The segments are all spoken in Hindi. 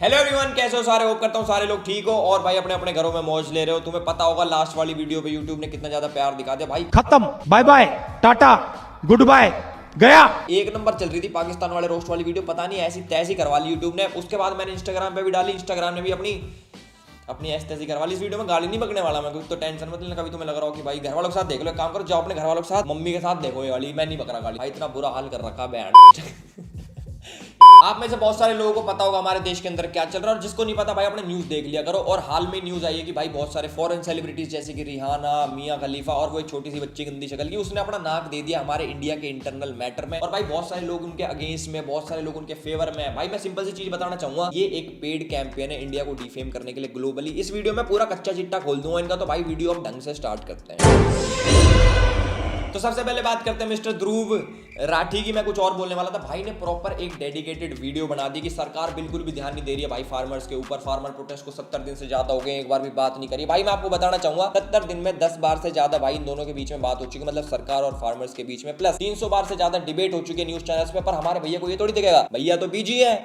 हेलो एवरीवन, कैसे हो सारे। होप करता हूँ सारे लोग ठीक हो और भाई अपने अपने घरों में मौज ले रहे हो। तुम्हें पता होगा लास्ट वाली वीडियो पे यूट्यूब ने कितना ज्यादा प्यार दिखा दिया भाई। खत्म, bye bye, tata, goodbye, गया। एक नंबर चल रही थी पाकिस्तान वाले रोस्ट वाली वीडियो, पता नहीं ऐसी तैसी करवा ली यूट्यूब ने। उसके बाद मैंने इंस्टाग्राम पे भी डाली, इंस्टाग्राम ने भी अपनी ऐसी तैसी करवा ली। इस वीडियो में गाली नहीं बकने वाला मैं, क्योंकि तो टेंशन मत लेना। कभी तुम्हें लग रहा हो कि भाई घर वालों के साथ देख लो, एक काम करो, जाओ अपने घर वालों के साथ, मम्मी के साथ देखो ये वाली। मैं नहीं बक रहा गाली भाई, इतना बुरा हाल कर रखा बैंड। आप में से बहुत सारे लोगों को पता होगा हमारे देश के अंदर क्या चल रहा है, और जिसको नहीं पता भाई अपने न्यूज देख लिया करो। और हाल में न्यूज आई है कि भाई बहुत सारे फॉरेन सेलिब्रिटीज जैसे कि रिहाना, मियां खलीफा और वो एक छोटी सी बच्ची गंदी शक्ल की, उसने अपना नाक दे दिया हमारे इंडिया के इंटरनल मैटर में। और भाई बहुत सारे लोग उनके अगेंस्ट में, बहुत सारे लोग उनके फेवर में है। भाई मैं सिंपल सी चीज बताना चाहूंगा, ये एक पेड कैंपेन है इंडिया को डिफेम करने के लिए ग्लोबली। इस वीडियो में पूरा कच्चा चिट्टा खोल दूंगा इनका, तो भाई वीडियो अब ढंग से स्टार्ट करते हैं। तो सबसे पहले बात करते हैं मिस्टर ध्रुव राठी की। मैं कुछ और बोलने वाला था। भाई ने प्रॉपर एक डेडिकेटेड वीडियो बना दी कि सरकार बिल्कुल भी ध्यान नहीं दे रही है भाई फार्मर्स के ऊपर। फार्मर प्रोटेस्ट को 70 दिन से ज्यादा हो गए, एक बार भी बात नहीं करी। भाई मैं आपको बताना चाहूंगा 70 दिन में 10 बार से ज्यादा भाई इन दोनों के बीच में बात हो चुकी है, मतलब सरकार और फार्मर्स के बीच में। प्लस 300 बार से ज्यादा डिबेट हो चुकी है न्यूज चैनल्स पे। पर हमारे भैया को ये थोड़ी दिखेगा, भैया तो बिजी है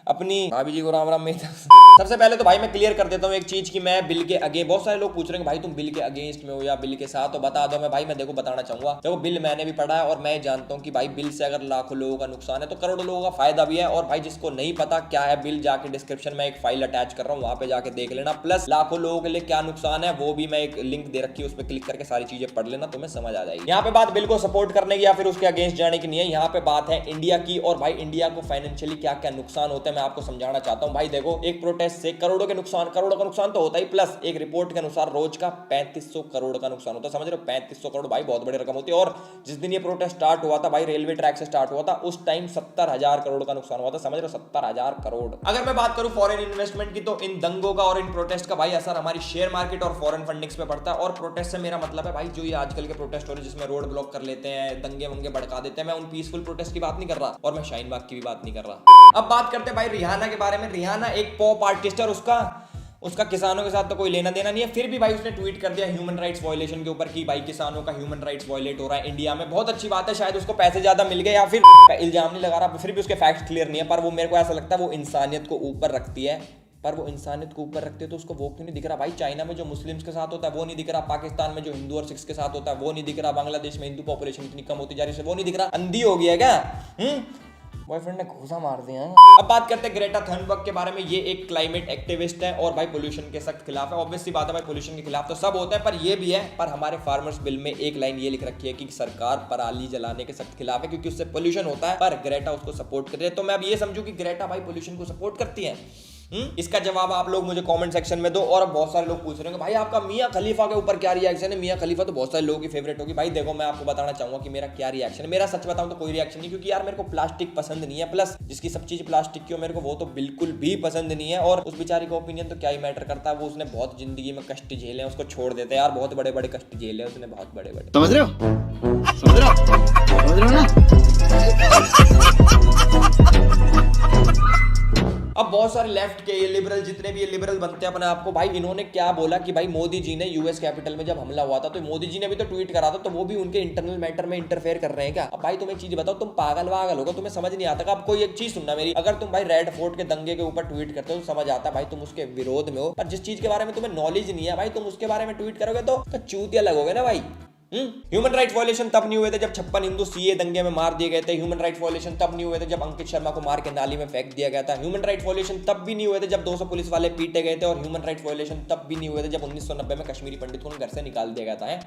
अपनी भाभी जी को राम राम में। सबसे पहले तो भाई मैं क्लियर कर देता हूँ एक चीज कि मैं बिल के अगेंस्ट, बहुत सारे लोग पूछ रहे हैं भाई तुम बिल के अगेंस्ट में हो या बिल के साथ, तो बता दो मैं भाई मैं देखो बताना चाहूंगा। देखो बिल मैंने भी पढ़ा है और मैं जानता हूँ कि भाई बिल से अगर लाखों लोगों का नुकसान है तो करोड़ों लोगों का फायदा भी है। और भाई जिसको नहीं पता क्या है बिल, जाके डिस्क्रिप्शन में एक फाइल अटैच कर रहा हूँ, वहां पे जाके देख लेना। प्लस लाखों लोगों के लिए क्या नुकसान है वो भी मैं एक लिंक दे रखी है, उस पर क्लिक करके सारी चीजें पढ़ लेना, तुम्हें समझ आ जाएगी। यहाँ पे बात बिल को सपोर्ट करने की या फिर उसके अगेंस्ट जाने की नहीं है, यहाँ पे बात है इंडिया की। और भाई इंडिया को फाइनेंशियली क्या क्या नुकसान होते हैं मैं आपको समझाना चाहता हूँ। भाई देखो एक प्रोटेस्ट से करोड़ों का नुकसान तो होता ही, प्लस एक रिपोर्ट के अनुसार रोज का 3500 करोड़ का नुकसान होता है। समझ रहे हो 3500 करोड़ भाई बहुत बड़ी रकम होती है। और जिस दिन ये प्रोटेस्ट स्टार्ट हुआ था भाई रेलवे ट्रैक से स्टार्ट हुआ था, उस टाइम 70,000 करोड़ का नुकसान हुआ था। समझ रहे हो 70,000 करोड़। अगर मैं बात करूं फॉरेन इन्वेस्टमेंट की, तो इन दंगों का और इन प्रोटेस्ट का भाई असर हमारी शेयर मार्केट और फॉरेन फंडिंग्स पे पड़ता है। और प्रोटेस्ट से मेरा मतलब है भाई जो ये आजकल के प्रोटेस्ट हो रहे हैं जिसमें रोड ब्लॉक कर लेते हैं, दंगे वंगे भड़का देते हैं, मैं उन पीसफुल प्रोटेस्ट की बात नहीं कर रहा और मैं शाहीन बाग की भी बात नहीं कर रहा। अब बात करते हैं भाई रिहाना के बारे में। रिहाना एक पॉप आर्टिस्ट है और उसका किसानों के साथ तो कोई लेना देना नहीं है। फिर भी भाई उसने ट्वीट कर दिया ह्यूमन राइट्स वायलेशन के ऊपर कि भाई किसानों का ह्यूमन राइट्स वायलेट हो रहा है इंडिया में। बहुत अच्छी बात है, शायद उसको पैसे ज्यादा मिल गए या फिर इल्जाम नहीं लगा रहा, फिर भी उसके फैक्ट्स क्लियर नहीं है। पर वो मेरे को ऐसा लगता है वो इंसानियत को ऊपर रखती है। पर वो इंसानियत को ऊपर रखते तो उसको वो क्यों नहीं दिख रहा भाई? चाइना में जो मुस्लिम्स के साथ होता है वो नहीं दिख रहा, पाकिस्तान में जो हिंदू और सिख्स के साथ होता है वो नहीं दिख रहा, बांग्लादेश में हिंदू पॉपुलेशन इतनी कम होती जा रही है वो नहीं दिख रहा। अंधी हो गया क्या? बॉयफ्रेंड ने घूसा मार दिया है। अब बात करते हैं ग्रेटा थनबर्ग के बारे में। ये एक क्लाइमेट एक्टिविस्ट है और भाई पोल्यूशन के सख्त खिलाफ है। ऑब्वियसली बात है भाई पोल्यूशन के खिलाफ तो सब होते हैं, पर ये भी है। पर हमारे फार्मर्स बिल में एक लाइन ये लिख रखी है कि सरकार पराली जलाने के सख्त खिलाफ है क्योंकि उससे पोल्यूशन होता है, पर ग्रेटा उसको सपोर्ट कर रही है। तो मैं अब ये समझू कि ग्रेटा भाई पोल्यूशन को सपोर्ट करती है। इसका जवाब आप लोग मुझे कमेंट सेक्शन में दो। और अब बहुत सारे लोग पूछ रहे हैं भाई आपका मियां खलीफा के ऊपर क्या रिएक्शन है? मियां खलीफा तो बहुत सारे लोगों की फेवरेट होगी। भाई देखो मैं आपको बताना चाहूंगा कि मेरा क्या रिएक्शन है। मेरा सच बताऊं तो कोई रिएक्शन नहीं, क्योंकि यार मेरे को प्लास्टिक पसंद नहीं है। प्लस जिसकी सब चीज प्लास्टिक की हो मेरे को वो तो बिल्कुल भी पसंद नहीं है। और उस बेचारी का ओपिनियन तो क्या ही मैटर करता है, वो उसने बहुत जिंदगी में कष्ट झेले, उसको छोड़ देते हैं यार। बहुत बड़े बड़े कष्ट झेले उसने, बहुत बड़े बड़े। समझ रहे हो ना? अब बहुत सारे लेफ्ट के ये लिबरल, जितने भी ये लिबरल बनते हैं अपने आप को, भाई इन्होंने क्या बोला कि भाई मोदी जी ने यूएस कैपिटल में जब हमला हुआ था तो मोदी जी ने भी तो ट्वीट करा था, तो वो भी उनके इंटरनल मैटर में इंटरफेयर कर रहे हैं क्या? अब भाई तुम एक चीज बताओ, तुम पागल वागल होगा, तुम्हें समझ नहीं आता। अब कोई एक चीज सुनना मेरी, अगर तुम भाई रेड फोर्ट के दंगे के ऊपर ट्वीट करते हो तो समझ आता है भाई तुम उसके विरोध में हो। पर जिस चीज के बारे में तुम्हें नॉलेज नहीं है भाई तुम उसके बारे में ट्वीट करोगे तो चूतिया लगोगे ना भाई। ह्यूमन राइट्स वायलेशन तब नहीं हुए थे जब 56 हिंदू सीए दंगे में मार दिए गए थे। ह्यूमन राइट्स वायलेशन तब नहीं हुए थे जब अंकित शर्मा को मार के नाली में फेंक दिया गया था। ह्यूमन राइट्स वायलेशन तब भी नहीं हुए थे जब 200 पुलिस वाले पीटे गए थे। और ह्यूमन राइट्स वायलेशन तब भी नहीं हुए थे जब 1990 में कश्मीरी पंडित को घर से निकाल दिया गया था।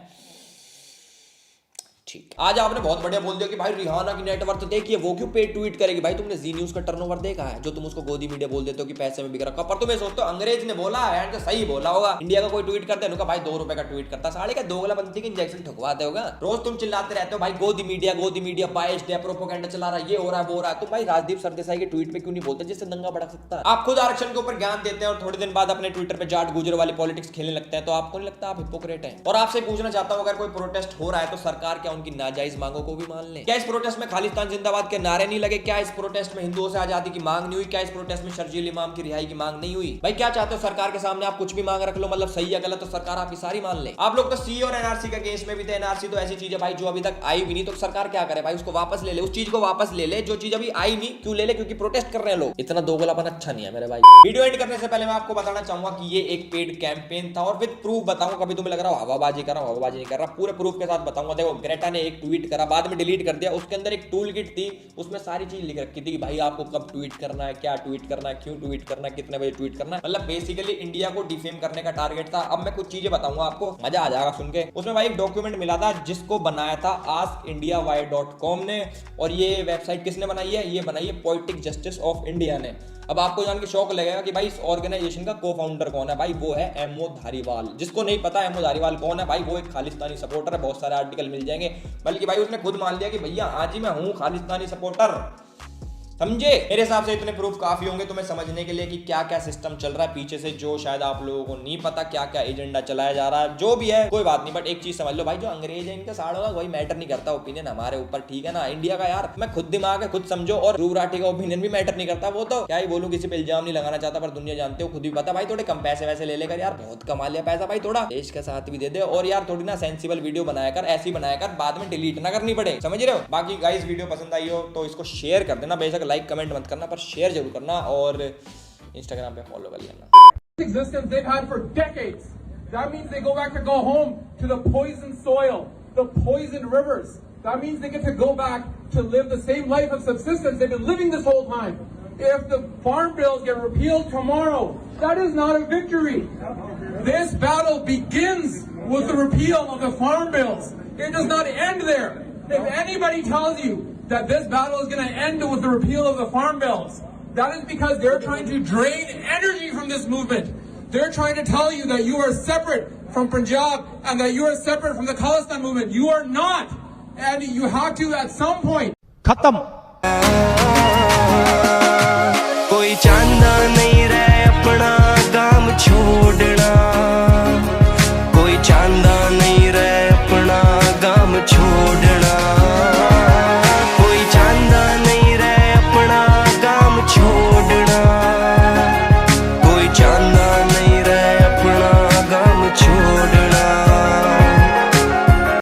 ठीक, आज आपने बहुत बढ़िया बोल दिया कि भाई रिहाना की नेटवर्थ देखिए, वो क्यों पे ट्वीट करेगी? भाई तुमने जी न्यूज का टर्नओवर देखा है जो तुम उसको गोदी मीडिया बोल देते हो कि पैसे में बिक रखा? पर तुम्हें सोचते हो अंग्रेज ने बोला है तो सही बोला होगा। इंडिया का कोई ट्वीट करते हैं भाई 2 रुपए का ट्वीट करता, साढ़े का दोगलापंथी के इंजेक्शन ठुकवाते होगा। रोज तुम चिल्लाते रहते हो भाई गोदी मीडिया बाइस्ड है, प्रोपेगेंडा चला रहा है, ये हो रहा है वो हो रहा है। तुम भाई राजदीप सरदेसाई के ट्वीट पे क्यों नहीं बोलते जिससे दंगा भड़क सकता है? आप खुद आरक्षण के ऊपर ज्ञान देते हैं और थोड़े दिन बाद अपने ट्विटर पे जाट गुजर वाली पॉलिटिक्स खेलने लगते हैं, तो आपको नहीं लगता आप हिपोक्रेट हैं? और आपसे पूछना चाहता हूं अगर कोई प्रोटेस्ट हो रहा है तो सरकार क्या उनकी नाजायज मांगों को भी मान लें? क्या इस प्रोटेस्ट में खालिस्तान जिंदाबाद के नारे नहीं लगे? क्या इस प्रोटेस्ट में हिंदुओं से आजादी की मांग नहीं हुई? क्या इस प्रोटेस्ट में शर्जील इमाम की रिहाई की मांग नहीं हुई? भाई क्या चाहते हो? सरकार के सामने आप कुछ भी मांग रख लो, मतलब सही या गलत तो सरकार आपकी सारी मान ले। आप लोग तो सी और एनआरसी का केस में भी थे। एनआरसी तो ऐसी चीज है भाई जो अभी तक आई भी नहीं, तो सरकार क्या करे भाई? उसको वापस ले ले, उस चीज को वापस ले ले जो चीज अभी आई नहीं। क्यों ले ले? क्योंकि प्रोटेस्ट कर रहे हैं लोग। इतना दोगलापन अच्छा नहीं है मेरे भाई। वीडियो एंड करने से पहले मैं आपको बताना चाहूंगा कि ये एक पेड कैंपेन था और विद प्रूफ बताऊंगा। कभी तुम्हें लग रहा हो हवाबाजी कर रहा हूं, हवाबाजी नहीं कर रहा, पूरे प्रूफ के साथ बताऊंगा। देखो ग्रेटा ने एक ट्वीट करा, बाद में डिलीट कर दिया। उसके अंदर एक टूल किट थी, उसमें सारी चीज लिख रखी थी कि भाई आपको कब ट्वीट करना है, क्या ट्वीट करना है, क्यों ट्वीट करना है, कितने बजे ट्वीट करना है। मतलब बेसिकली इंडिया को डिफेम करने का टारगेट था। अब मैं कुछ चीजें बताऊंगा आपको, मजा आ जाएगा सुन के। उसमें भाई एक डॉक्यूमेंट मिला था जिसको बनाया था askindiawhy.com ने। और ये वेबसाइट किसने बनाई है? ये बनाई है पोएटिक जस्टिस ऑफ इंडिया ने। अब आपको जान के शौक लगेगा कि भाई इस ऑर्गेनाइजेशन का को-फाउंडर कौन है। भाई वो है एमओ धारीवाल। जिसको नहीं पता एमओ धारीवाल कौन है, भाई वो एक खालिस्तानी सपोर्टर है। बहुत सारे आर्टिकल मिल जाएंगे, बल्कि भाई उसने खुद मान लिया कि भैया आज ही मैं हूं खालिस्तानी सपोर्टर। समझे? मेरे हिसाब से इतने प्रूफ काफी होंगे तुम्हें समझने के लिए कि क्या क्या सिस्टम चल रहा है पीछे से, जो शायद आप लोगों को नहीं पता। क्या क्या एजेंडा चलाया जा रहा है, जो भी है कोई बात नहीं। बट एक चीज समझ लो भाई, जो अंग्रेज है इनका साड़ होगा वही मैटर नहीं करता ओपिनियन हमारे ऊपर, ठीक है ना। इंडिया का यार मैं खुद दिमाग है, खुद समझो। और ध्रुव राठी का ओपिनियन भी मैटर नहीं करता। वो तो क्या ही बोलूं, किसी पे इल्जाम नहीं लगाना चाहता, पर दुनिया जानते हो, खुद भी पता भाई। थोड़े कम पैसे वैसे ले लेकर यार बहुत कमा लिया पैसा भाई, थोड़ा देश का साथ भी दे दे। और यार थोड़ी ना सेंसिबल वीडियो बनाया कर, ऐसी बनाया कर बाद में डिलीट ना करनी पड़े, समझ रहे हो। बाकी गाइस वीडियो पसंद आई हो तो इसको शेयर कर देना, बेशक लाइक कमेंट मत करना पर शेयर जरूर करना, और इंस्टाग्राम पे फॉलो कर लेना। Existence they've had for decades. That means they go back to go home to the poisoned soil, the poisoned rivers. That means they get to go back to live the same life of subsistence they've been living this whole time. If the farm bills get repealed tomorrow, that is not a victory. This battle begins with the repeal of the farm bills. It does not end there. If anybody tells you that this battle is going to end with the repeal of the farm bills, that is because they're trying to drain energy from this movement. They're trying to tell you that you are separate from Punjab and that you are separate from the Khalistan movement. You are not. And you have to at some point. खत्म।